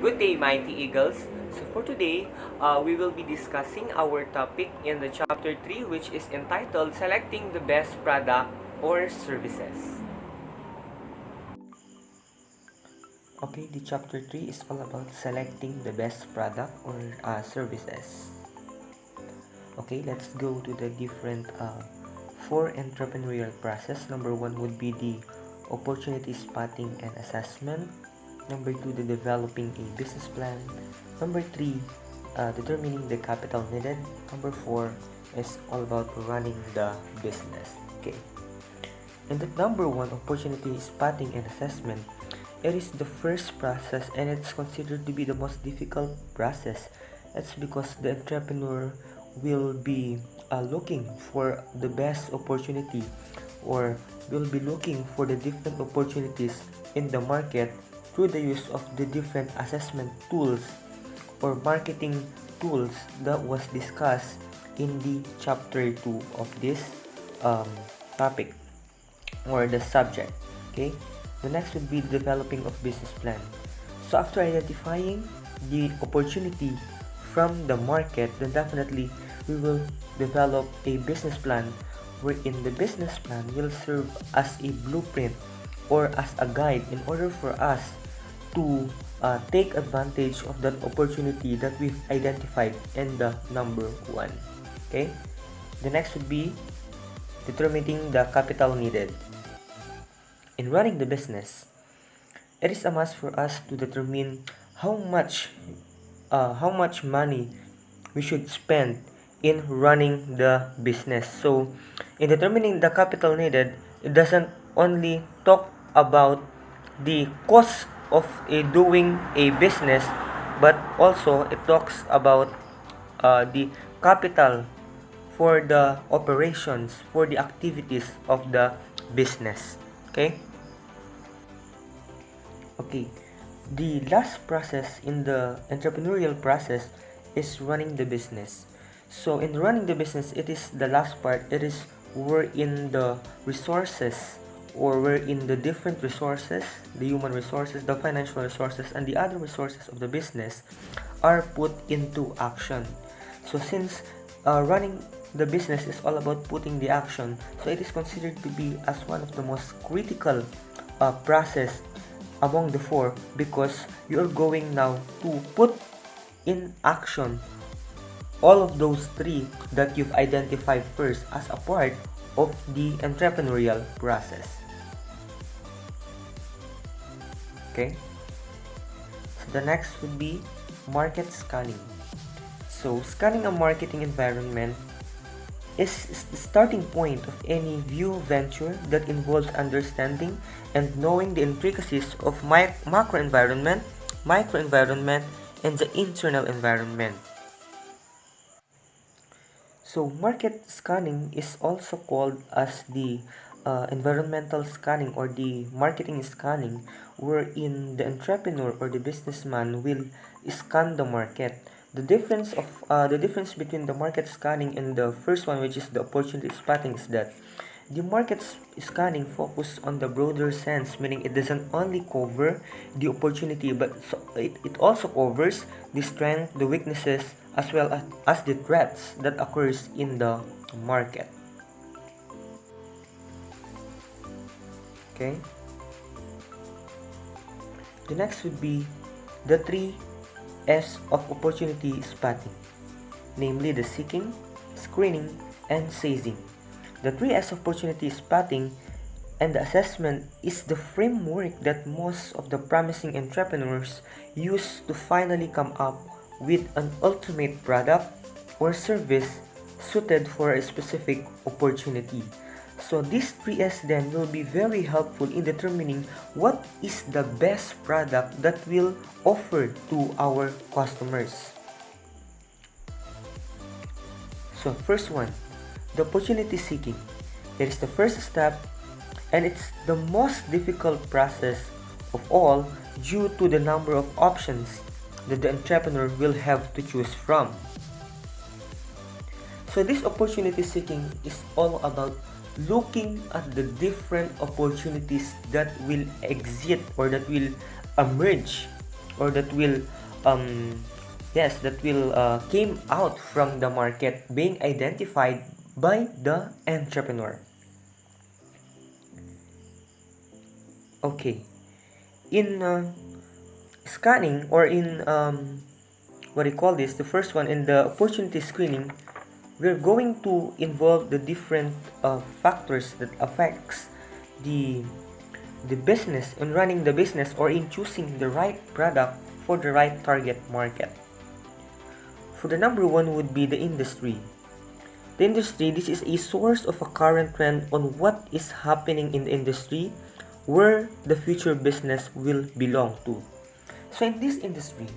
Good day, Mighty Eagles. So for today, we will be discussing our topic in the chapter 3, which is entitled Selecting the Best Product or Services. Okay, the chapter 3 is all about selecting the best product or services. Okay, let's go to the different four entrepreneurial process. Number 1 would be the opportunity spotting and assessment. Number 2, the developing a business plan. Number 3, determining the capital needed. Number 4 is all about running the business. Okay, and the number 1, opportunity spotting and assessment, it is the first process and it's considered to be the most difficult process. It's because the entrepreneur will be looking for the best opportunity, or will be looking for the different opportunities in the market through the use of the different assessment tools or marketing tools that was discussed in the chapter 2 of this topic or the subject. Okay, the next would be developing of business plan. So after identifying the opportunity from the market, then definitely we will develop a business plan, wherein the business plan will serve as a blueprint or as a guide in order for us to take advantage of that opportunity that we've identified in the number 1. Okay, the next would be determining the capital needed. In running the business, it is a must for us to determine how much money we should spend in running the business. So in determining the capital needed, it doesn't only talk about the cost of doing a business, but also it talks about the capital for the operations, for the activities of the business. Okay, the last process in the entrepreneurial process is running the business. So in running the business, it is the last part. It is wherein the resources, or wherein the different resources, the human resources, the financial resources, and the other resources of the business are put into action. So since running the business is all about putting the action, so it is considered to be as one of the most critical process among the four, because you're going now to put in action all of those three that you've identified first as a part of the entrepreneurial process. Okay, so the next would be market scanning. So scanning a marketing environment is the starting point of any new venture that involves understanding and knowing the intricacies of macro environment, micro environment, and the internal environment. So market scanning is also called as the environmental scanning or the marketing scanning, wherein the entrepreneur or the businessman will scan the market. The difference between the market scanning and the first one, which is the opportunity spotting, is that the market scanning focus on the broader sense, meaning it doesn't only cover the opportunity, but it also covers the strength, the weaknesses, as well as the threats that occurs in the market. Okay, the next would be the 3 S of opportunity spotting, namely the seeking, screening, and seizing. The 3S of opportunity spotting and the assessment is the framework that most of the promising entrepreneurs use to finally come up with an ultimate product or service suited for a specific opportunity. So these 3S then will be very helpful in determining what is the best product that will offer to our customers. So first one, the opportunity seeking. It is the first step, and it's the most difficult process of all due to the number of options that the entrepreneur will have to choose from. So this opportunity seeking is all about looking at the different opportunities that will exist or that will emerge or that will came out from the market being identified by the entrepreneur. Okay, in scanning, or in what do you call this, the first one, in the opportunity screening, we're going to involve the different factors that affects the business, in running the business, or in choosing the right product for the right target market. For the number one would be the industry. The industry, this is a source of a current trend on what is happening in the industry, where the future business will belong to. So in this industry,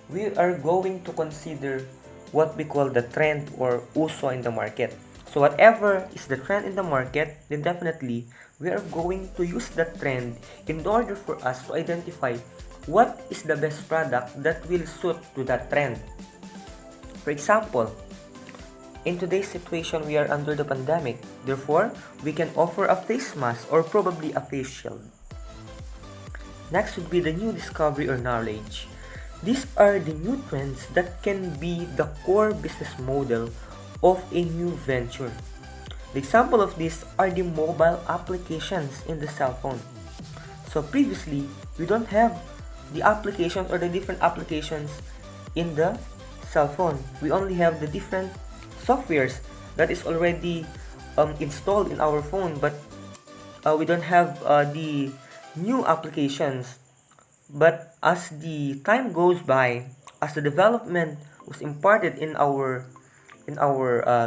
we are going to consider what we call the trend or uso in the market. So whatever is the trend in the market, then definitely we are going to use that trend in order for us to identify what is the best product that will suit to that trend. For example, in today's situation, we are under the pandemic. Therefore, we can offer a face mask or probably a face shield. Next would be the new discovery or knowledge. These are the new trends that can be the core business model of a new venture. The example of this are the mobile applications in the cell phone. So previously, we don't have the applications or the different applications in the cell phone. We only have the different softwares that is already installed in our phone, but we don't have the new applications. But as the time goes by, as the development was imparted in our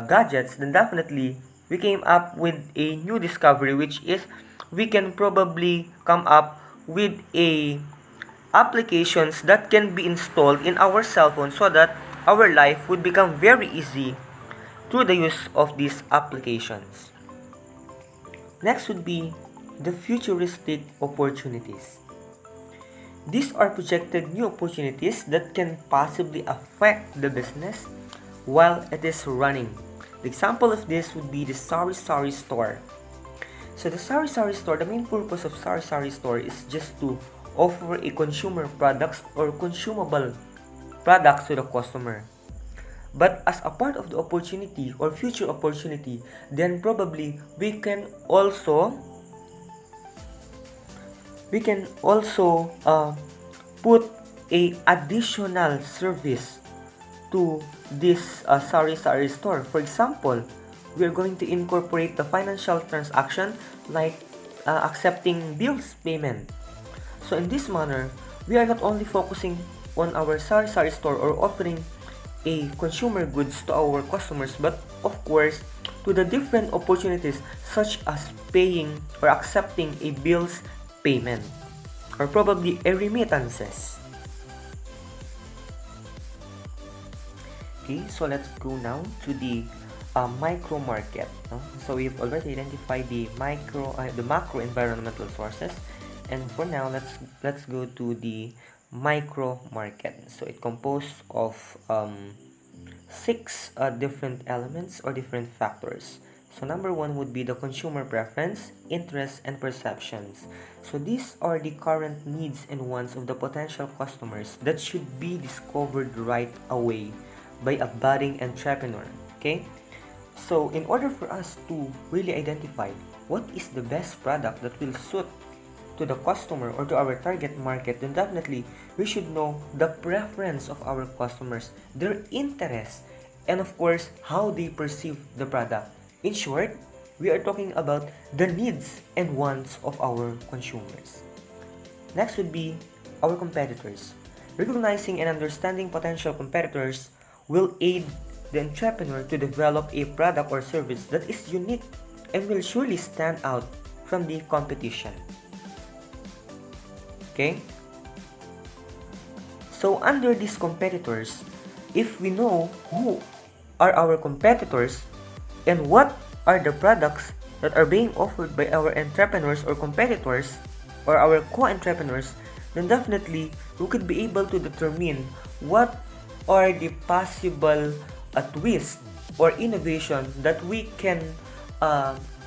gadgets, then definitely we came up with a new discovery, which is we can probably come up with a applications that can be installed in our cell phone, so that our life would become very easy through the use of these applications. Next would be the futuristic opportunities. These are projected new opportunities that can possibly affect the business while it is running. The example of this would be the Sari Sari store. So the Sari Sari store, the main purpose of Sari Sari store is just to offer a consumer products or consumable products to the customer. But as a part of the opportunity or future opportunity, then probably we can also put a additional service to this Sari Sari store. For example, we are going to incorporate the financial transaction, like accepting bills payment. So in this manner, we are not only focusing on our Sari Sari store or offering a consumer goods to our customers, but of course to the different opportunities such as paying or accepting a bills payment, or probably a remittances. Okay, so let's go now to the micro market. So we've already identified the macro environmental sources, and for now let's go to the micro market. So it composed of 6 different elements or different factors. So number one would be the consumer preference, interest, and perceptions. So these are the current needs and wants of the potential customers that should be discovered right away by a budding entrepreneur. Okay? So in order for us to really identify what is the best product that will suit to the customer or to our target market, then definitely we should know the preference of our customers, their interest, and of course how they perceive the product. In short, we are talking about the needs and wants of our consumers. Next would be our competitors. Recognizing and understanding potential competitors will aid the entrepreneur to develop a product or service that is unique and will surely stand out from the competition. Okay? So under these competitors, if we know who are our competitors and what are the products that are being offered by our entrepreneurs or competitors or our co-entrepreneurs, then definitely we could be able to determine what are the possible twist or innovation that we can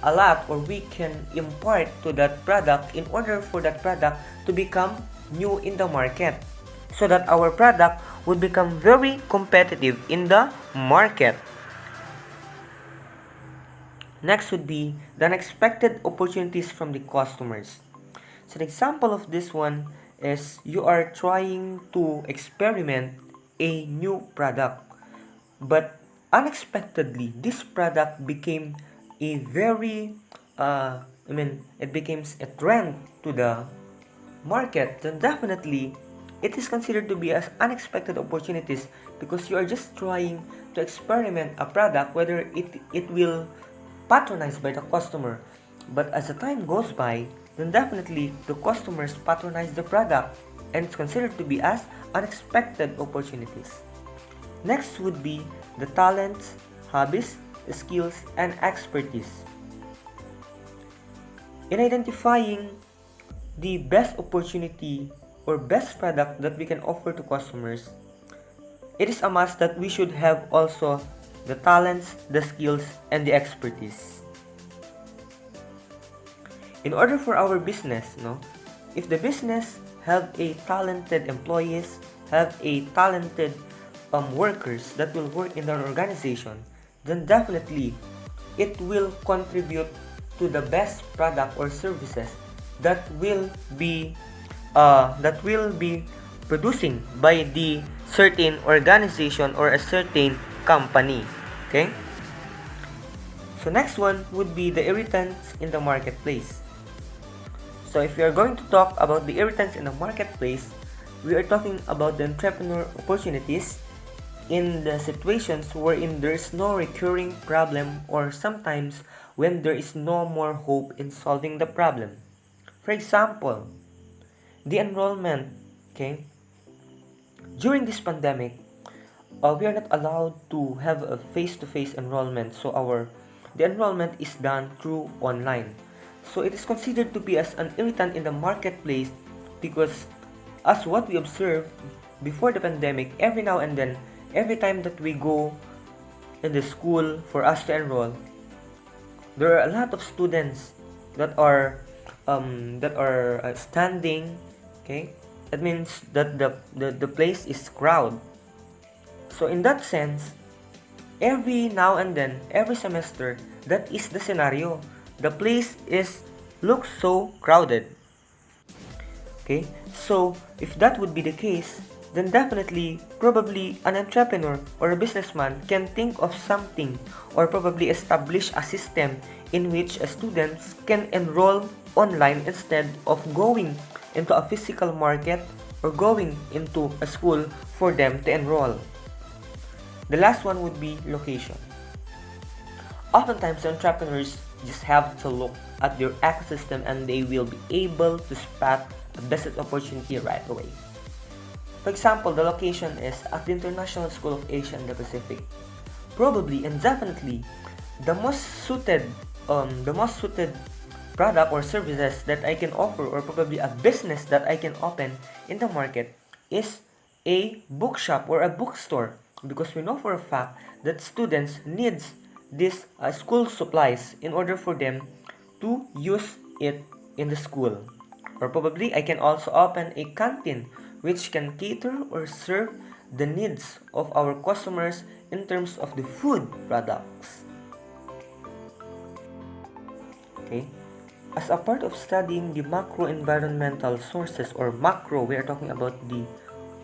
adapt or we can impart to that product in order for that product to become new in the market. so that our product would become very competitive in the market. Next would be the unexpected opportunities from the customers. So an example of this one is you are trying to experiment a new product, but unexpectedly this product became a very it becomes a trend to the market. Then definitely it is considered to be as unexpected opportunities, because you are just trying to experiment a product whether it will patronized by the customer. But as the time goes by, then definitely the customers patronize the product, and it's considered to be as unexpected opportunities. Next would be the talents, hobbies, skills, and expertise. In identifying the best opportunity or best product that we can offer to customers, it is a must that we should have also the talents, the skills, and the expertise. In order for our business, if the business have a talented employees, have a talented workers that will work in their organization, then definitely it will contribute to the best product or services that will be producing by the certain organization or a certain company. Okay, so next one would be the irritants in the marketplace. So if we are going to talk about the irritants in the marketplace, we are talking about the entrepreneur opportunities in the situations wherein there is no recurring problem, or sometimes when there is no more hope in solving the problem. For example, the enrollment. Okay, during this pandemic, we are not allowed to have a face-to-face enrollment, so the enrollment is done through online. So it is considered to be as an irritant in the marketplace, because as what we observed before the pandemic, every now and then, every time that we go in the school for us to enroll, there are a lot of students that are standing. Okay, that means that the place is crowded. So in that sense, every now and then, every semester, that is the scenario. The place looks so crowded. Okay, so if that would be the case, then definitely, probably an entrepreneur or a businessman can think of something, or probably establish a system in which students can enroll online instead of going into a physical market or going into a school for them to enroll. The last one would be location. Oftentimes, entrepreneurs just have to look at their ecosystem and they will be able to spot a business opportunity right away. For example, the location is at the International School of Asia and the Pacific. Probably and definitely, the most suited product or services that I can offer, or probably a business that I can open in the market, is a bookshop or a bookstore, because we know for a fact that students needs these school supplies in order for them to use it in the school. Or probably I can also open a canteen which can cater or serve the needs of our customers in terms of the food products. Okay, as a part of studying the macro environmental sources, or macro, we are talking about the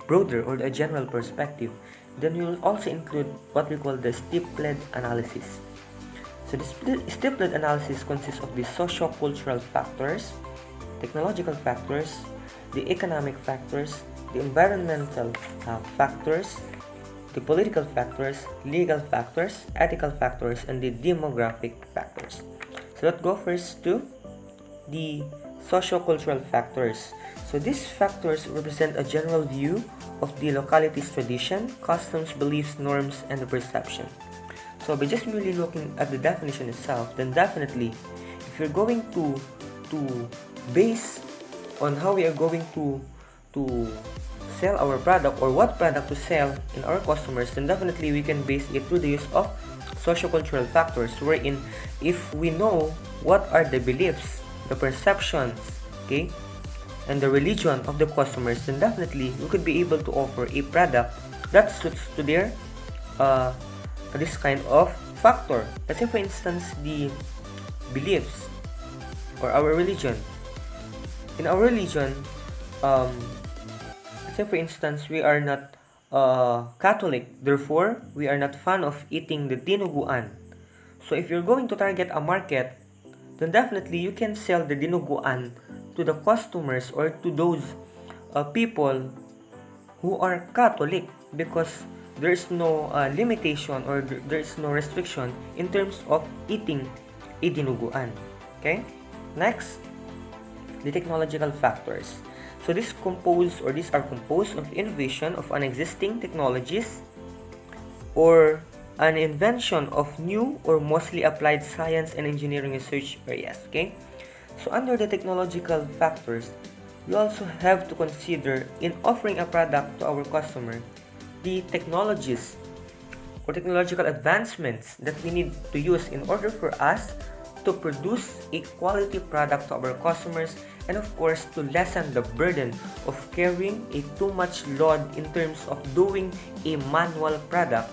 broader or the general perspective. Then we will also include what we call the stippled analysis. So the stippled analysis consists of the socio-cultural factors, technological factors, the economic factors, the environmental factors, the political factors, legal factors, ethical factors, and the demographic factors. So let's go first to the socio-cultural factors. So these factors represent a general view of the locality's tradition, customs, beliefs, norms, and the perception. So by just merely looking at the definition itself, then definitely, if you're going to base on how we are going to sell our product, or what product to sell in our customers, then definitely we can base it through the use of socio-cultural factors, wherein if we know what are the beliefs, the perceptions, okay, and the religion of the customers, then definitely we could be able to offer a product that suits to their this kind of factor. Let's say for instance the beliefs or our religion. In our religion, let's say for instance we are not Catholic, therefore we are not fan of eating the dinuguan. So if you're going to target a market, then definitely you can sell the dinuguan to the customers or to those people who are Catholic, because there is no limitation or there is no restriction in terms of eating a dinuguan. Okay, next, the technological factors. So these are composed of innovation of an existing technologies or an invention of new or mostly applied science and engineering research areas. Okay, so under the technological factors, we also have to consider in offering a product to our customer the technologies or technological advancements that we need to use in order for us to produce a quality product to our customers, and of course to lessen the burden of carrying a too much load in terms of doing a manual product,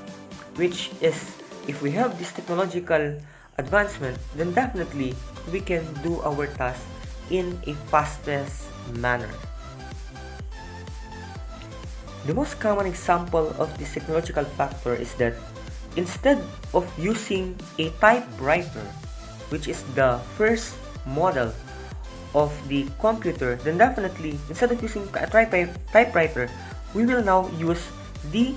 which is, if we have this technological advancement, then definitely we can do our task in a fastest manner. The most common example of this technological factor is that instead of using a typewriter, which is the first model of the computer, then definitely instead of using a typewriter, we will now use the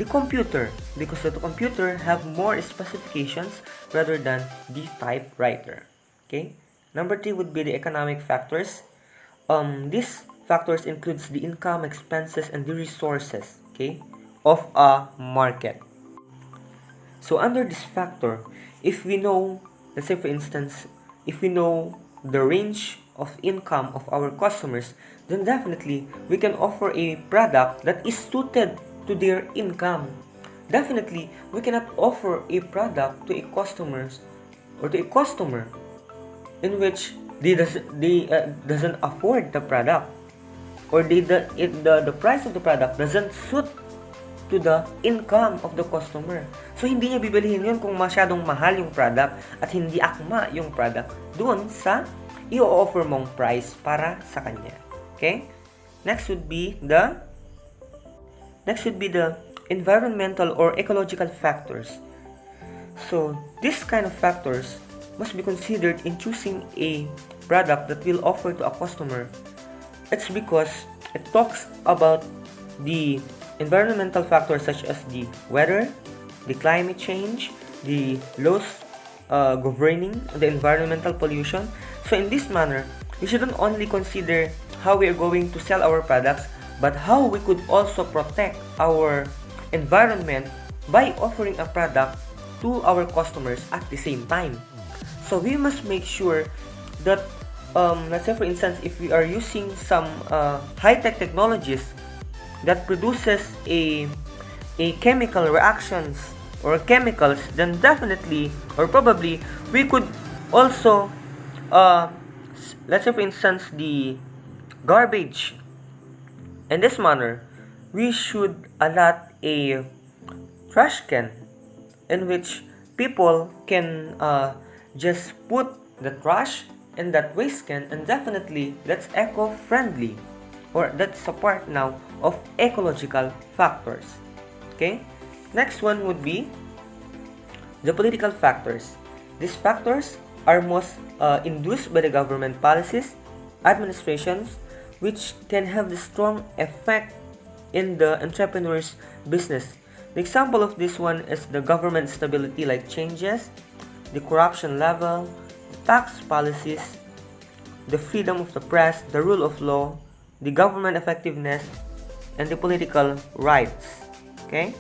computer, because the computer have more specifications rather than the typewriter. Okay, number 3 would be the economic factors. These factors includes the income, expenses, and the resources, okay, of a market. So under this factor, if we know, let's say for instance, if we know the range of income of our customers, then definitely we can offer a product that is suited to their income. Definitely we cannot offer a product to a customer in which they doesn't afford the product, or the price of the product doesn't suit to the income of the customer. So hindi niya bibilihin yun kung masyadong mahal yung product at hindi akma yung product doon sa i-offer mong price para sa kanya. Okay? Next would be the environmental or ecological factors. So these kind of factors must be considered in choosing a product that will offer to a customer. It's because it talks about the environmental factors such as the weather, the climate change, the laws governing the environmental pollution. So in this manner, we shouldn't only consider how we are going to sell our products, but how we could also protect our environment by offering a product to our customers at the same time. So we must make sure that let's say for instance, if we are using some high-tech technologies that produces a chemical reactions or chemicals, then definitely or probably we could also let's say for instance the garbage. In this manner, we should allot a trash can in which people can just put the trash in that waste can, and definitely that's eco-friendly, or that's a part now of ecological factors. Okay, next one would be the political factors. These factors are most induced by the government policies, administrations, which can have the strong effect in the entrepreneur's business. The example of this one is the government stability like changes, the corruption level, the tax policies, the freedom of the press, the rule of law, the government effectiveness, and the political rights. Okay?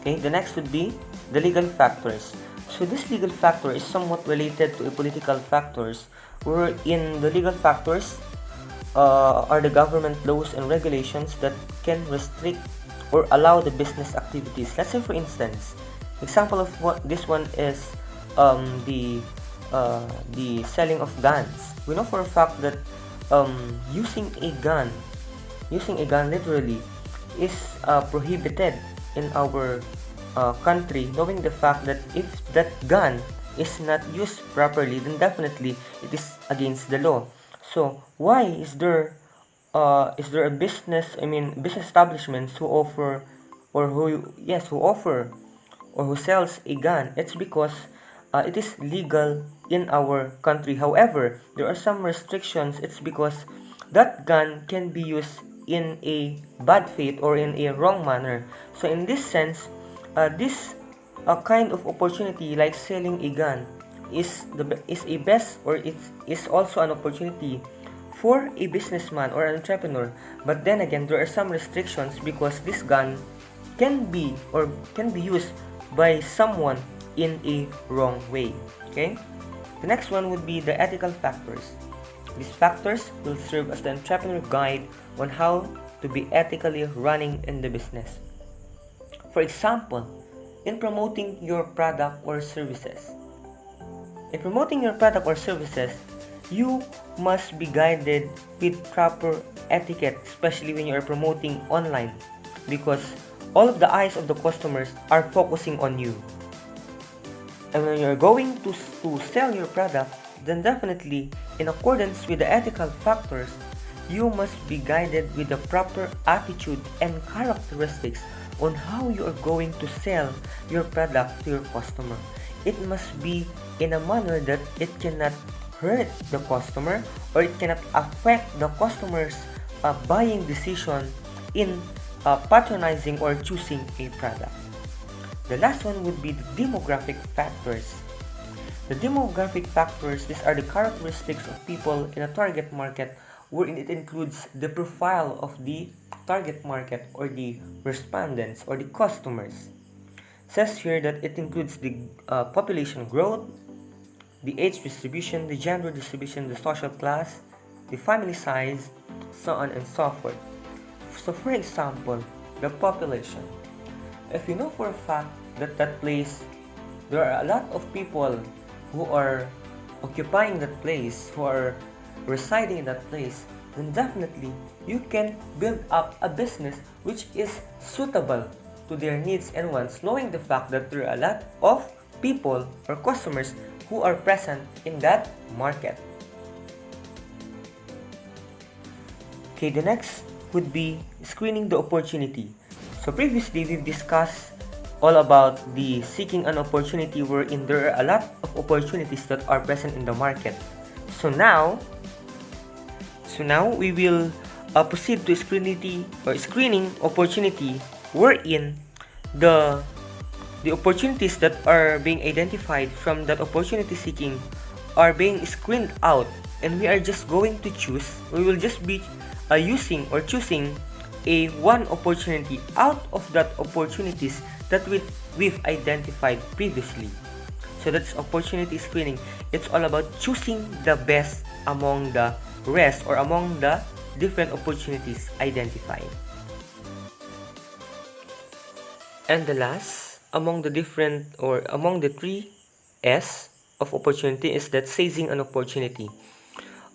Okay, the next would be the legal factors. So this legal factor is somewhat related to a political factors, wherein the legal factors are the government laws and regulations that can restrict or allow the business activities. Let's say for instance, example of what this one is the selling of guns. We know for a fact that using a gun literally is prohibited in our country, knowing the fact that if that gun is not used properly, then definitely it is against the law. So why is there a business, business establishments who offer or who offer or who sells a gun? It's because it is legal in our country. However, there are some restrictions. It's because that gun can be used in a bad faith or in a wrong manner. So in this sense, this kind of opportunity like selling a gun is a best, or it is also an opportunity for a businessman or an entrepreneur. But then again, there are some restrictions because this gun can be used by someone in a wrong way. Okay, the next one would be the ethical factors. These factors will serve as the entrepreneur guide on how to be ethically running in the business. For example, in promoting your product or services. In promoting your product or services, you must be guided with proper etiquette, especially when you are promoting online, because all of the eyes of the customers are focusing on you. And when you're going to sell your product, then definitely, in accordance with the ethical factors, you must be guided with the proper attitude and characteristics on how you are going to sell your product to your customer. It must be in a manner that it cannot hurt the customer, or it cannot affect the customer's buying decision in patronizing or choosing a product. The last one would be the demographic factors. The demographic factors, these are the characteristics of people in a target market, wherein it includes the profile of the target market or the respondents or the customers. It says here that it includes the population growth, the age distribution, the gender distribution, the social class, the family size, so on and so forth. So for example, the population. If you know for a fact that that place, there are a lot of people who are occupying that place, who are residing in that place, then definitely you can build up a business which is suitable to their needs and wants, knowing the fact that there are a lot of people or customers who are present in that market. Okay, the next would be screening the opportunity. So previously we've discussed all about the seeking an opportunity, wherein there are a lot of opportunities that are present in the market. So now we will proceed to screening opportunity, wherein the opportunities that are being identified from that opportunity seeking are being screened out, and we are just going to choose. We will just be using or choosing a one opportunity out of that opportunities that we've identified previously. So that's opportunity screening. It's all about choosing the best among the rest, or among the different opportunities identified. And the last among the different, or among the three S of opportunity, is that seizing an opportunity.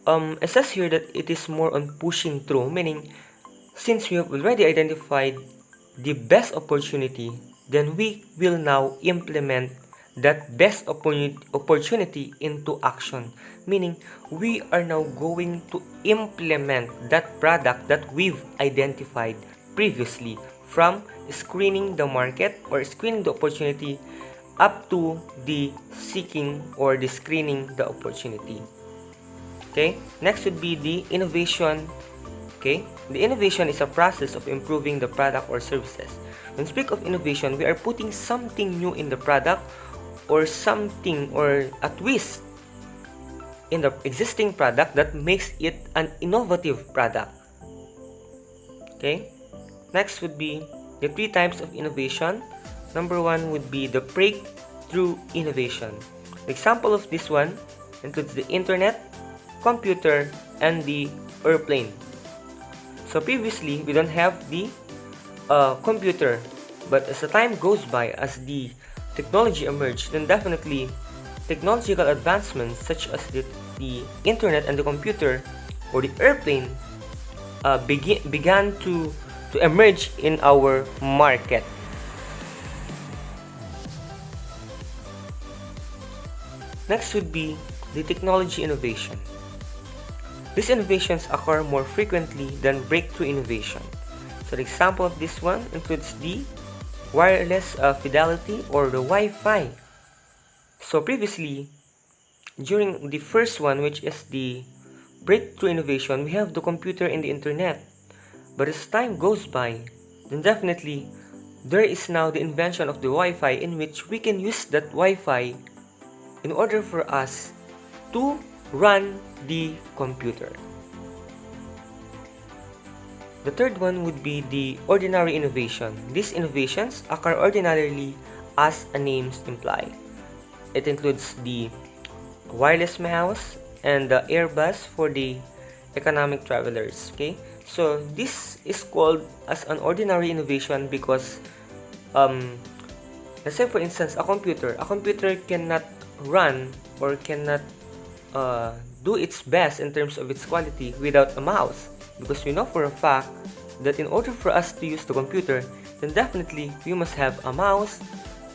It says here that it is more on pushing through, meaning since we have already identified the best opportunity, then we will now implement that best opportunity into action, meaning we are now going to implement that product that we've identified previously, from screening the market or screening the opportunity up to the seeking or the screening the opportunity. Okay, next would be the innovation. Okay, the innovation is a process of improving the product or services. When we speak of innovation, we are putting something new in the product, or something, or a twist in the existing product that makes it an innovative product. Okay, next would be the three types of innovation. Number one would be the breakthrough innovation. The example of this one includes the internet, computer, and the airplane. So previously we don't have the computer, but as the time goes by, as the technology emerged, then definitely technological advancements such as the internet and the computer or the airplane began to emerge in our market. Next would be the technology innovation. These innovations occur more frequently than breakthrough innovation. So the example of this one includes the wireless fidelity or the Wi-Fi. So previously, during the first one, which is the breakthrough innovation, we have the computer and the internet. But as time goes by, then definitely there is now the invention of the Wi-Fi, in which we can use that Wi-Fi in order for us to run the computer. The third one would be the ordinary innovation. These innovations occur ordinarily as a name implies. It includes the wireless mouse and the Airbus for the economic travelers. Okay, so this is called as an ordinary innovation because let's say for instance a computer cannot run or cannot do its best in terms of its quality without a mouse, because we know for a fact that in order for us to use the computer, then definitely we must have a mouse,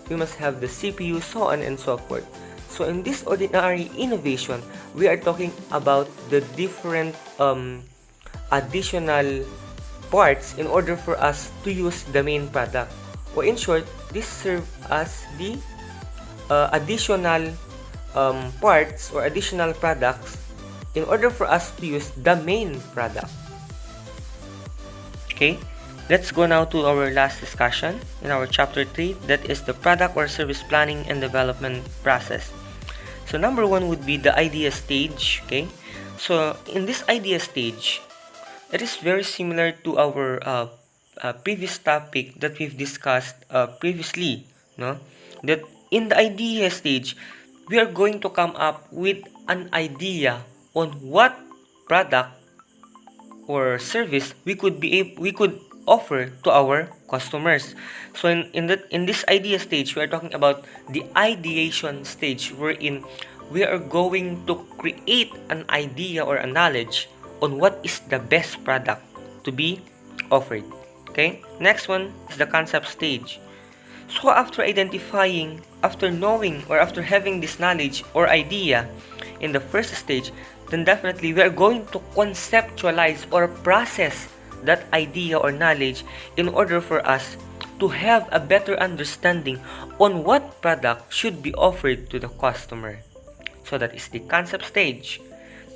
we must have the CPU, so on and so forth. So in this ordinary innovation, we are talking about the different additional parts in order for us to use the main product, or in short, this serves as the additional parts or additional products in order for us to use the main product. Okay, let's go now to our last discussion in our chapter 3, that is the product or service planning and development process. So number 1 would be the idea stage. Okay, so in this idea stage, it is very similar to our previous topic that we've discussed previously, no? That in the idea stage, we are going to come up with an idea on what product or service we could offer to our customers. So in this idea stage, we are talking about the ideation stage, wherein we are going to create an idea or a knowledge on what is the best product to be offered. Okay, next one is the concept stage. So after identifying, after knowing, or after having this knowledge or idea in the first stage, then definitely we are going to conceptualize or process that idea or knowledge in order for us to have a better understanding on what product should be offered to the customer. So that is the concept stage.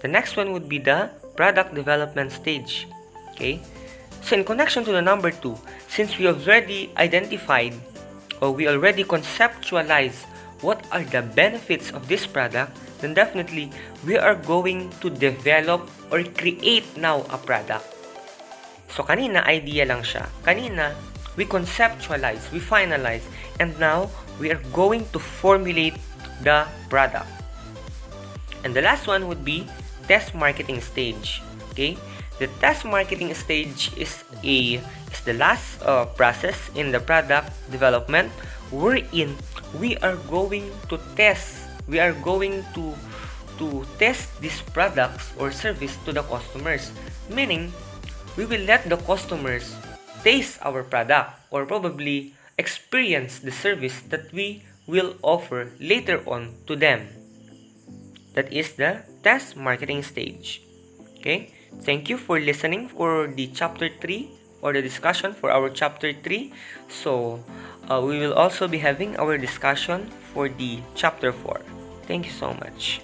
The next one would be the product development stage. Okay, so in connection to the number 2, since we already identified or we already conceptualize what are the benefits of this product, then definitely we are going to develop or create now a product. So kanina idea lang siya. Kanina we conceptualize, we finalize, and now we are going to formulate the product. And the last one would be test marketing stage. Okay, the test marketing stage is the last process in the product development, wherein we are going to test these products or service to the customers, meaning we will let the customers taste our product or probably experience the service that we will offer later on to them. That is the test marketing stage. Okay, thank you for listening for the chapter 3 or the discussion for our chapter 3. So we will also be having our discussion for the chapter 4. Thank you so much.